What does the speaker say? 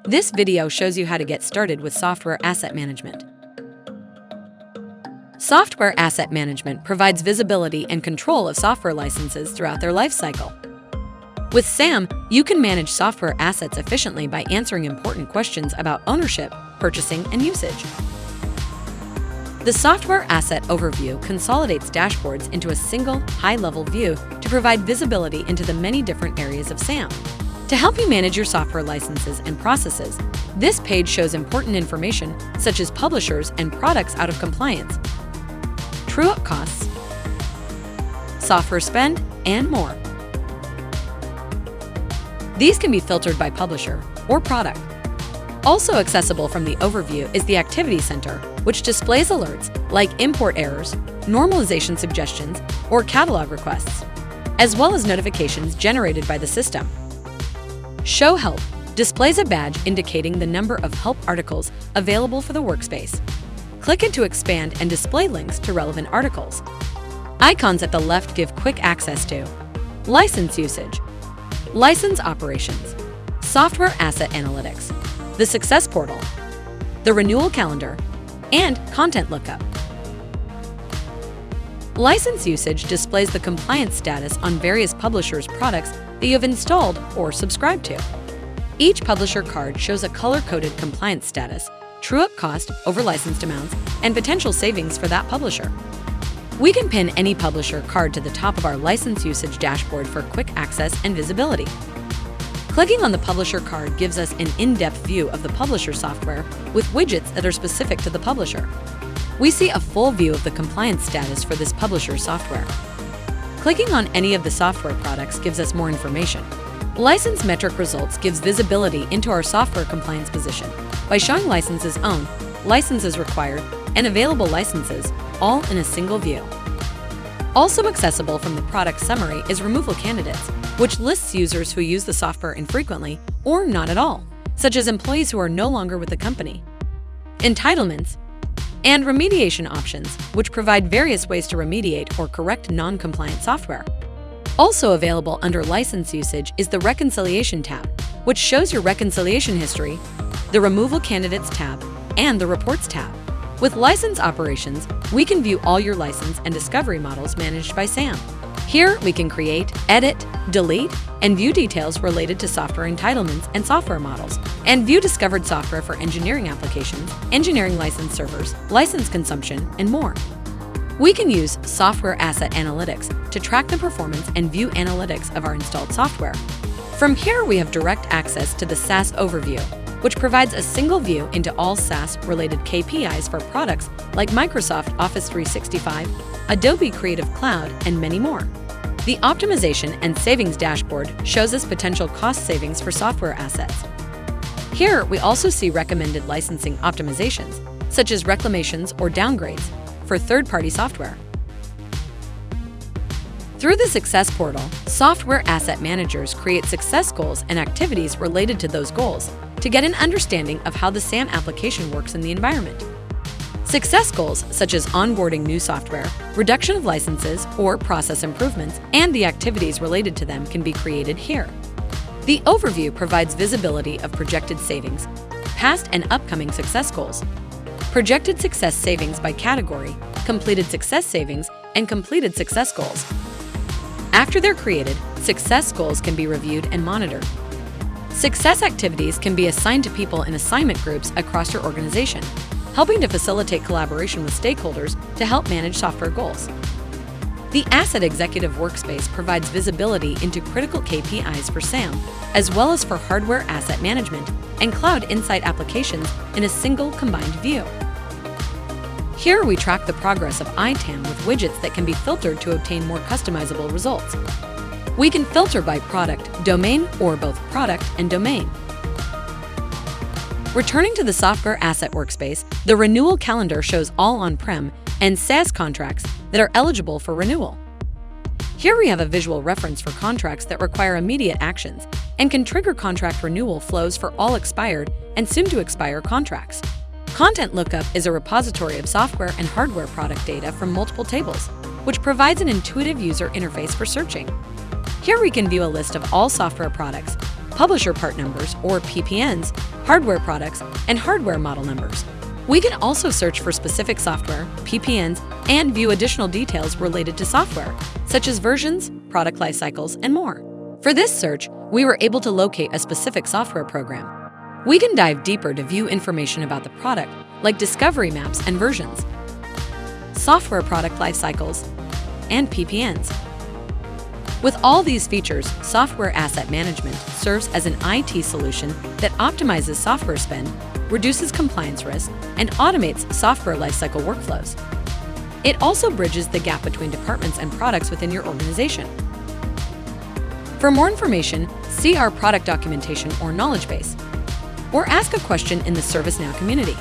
This video shows you how to get started with software asset management. Software asset management provides visibility and control of software licenses throughout their life cycle. With SAM, you can manage software assets efficiently by answering important questions about ownership, purchasing, and usage. The Software Asset Overview consolidates dashboards into a single, high-level view to provide visibility into the many different areas of SAM. To help you manage your software licenses and processes, this page shows important information such as publishers and products out of compliance, true-up costs, software spend, and more. These can be filtered by publisher or product. Also accessible from the overview is the Activity Center, which displays alerts like import errors, normalization suggestions, or catalog requests, as well as notifications generated by the system. Show Help displays a badge indicating the number of help articles available for the workspace. Click it to expand and display links to relevant articles. Icons at the left give quick access to license usage, license operations, software asset analytics, the Success Portal, the Renewal Calendar, and Content Lookup. License usage displays the compliance status on various publishers' products that you have installed or subscribed to. Each publisher card shows a color-coded compliance status, true-up cost over licensed amounts, and potential savings for that publisher. We can pin any publisher card to the top of our license usage dashboard for quick access and visibility. Clicking on the publisher card gives us an in-depth view of the publisher software with widgets that are specific to the publisher. We see a full view of the compliance status for this publisher software. Clicking on any of the software products gives us more information. License metric results gives visibility into our software compliance position by showing licenses owned, licenses required, and available licenses, all in a single view. Also accessible from the product summary is Removal Candidates, which lists users who use the software infrequently or not at all, such as employees who are no longer with the company. Entitlements and remediation options, which provide various ways to remediate or correct non-compliant software. Also available under license usage is the Reconciliation tab, which shows your reconciliation history, the Removal Candidates tab, and the Reports tab. With license operations, we can view all your license and discovery models managed by SAM. Here, we can create, edit, delete, and view details related to software entitlements and software models, and view discovered software for engineering applications, engineering license servers, license consumption, and more. We can use Software Asset Analytics to track the performance and view analytics of our installed software. From here, we have direct access to the SaaS Overview, which provides a single view into all SaaS-related KPIs for products like Microsoft Office 365, Adobe Creative Cloud, and many more. The Optimization and Savings dashboard shows us potential cost savings for software assets. Here, we also see recommended licensing optimizations, such as reclamations or downgrades, for third-party software. Through the Success Portal, software asset managers create success goals and activities related to those goals to get an understanding of how the SAM application works in the environment. Success goals such as onboarding new software, reduction of licenses, or process improvements, and the activities related to them can be created here. The overview provides visibility of projected savings, past and upcoming success goals, projected success savings by category, completed success savings, and completed success goals. After they're created, success goals can be reviewed and monitored. Success activities can be assigned to people in assignment groups across your organization, helping to facilitate collaboration with stakeholders to help manage software goals. The Asset Executive Workspace provides visibility into critical KPIs for SAM, as well as for hardware asset management and cloud insight applications in a single combined view. Here we track the progress of ITAM with widgets that can be filtered to obtain more customizable results. We can filter by product, domain, or both product and domain. Returning to the Software Asset Workspace, the Renewal Calendar shows all on-prem and SaaS contracts that are eligible for renewal. Here we have a visual reference for contracts that require immediate actions and can trigger contract renewal flows for all expired and soon-to-expire contracts. Content Lookup is a repository of software and hardware product data from multiple tables, which provides an intuitive user interface for searching. Here we can view a list of all software products, publisher part numbers or PPNs, hardware products, and hardware model numbers. We can also search for specific software, PPNs, and view additional details related to software, such as versions, product life cycles, and more. For this search, we were able to locate a specific software program. We can dive deeper to view information about the product, like discovery maps and versions, software product life cycles, and PPNs. With all these features, Software Asset Management serves as an IT solution that optimizes software spend, reduces compliance risk, and automates software lifecycle workflows. It also bridges the gap between departments and products within your organization. For more information, see our product documentation or knowledge base, or ask a question in the ServiceNow community.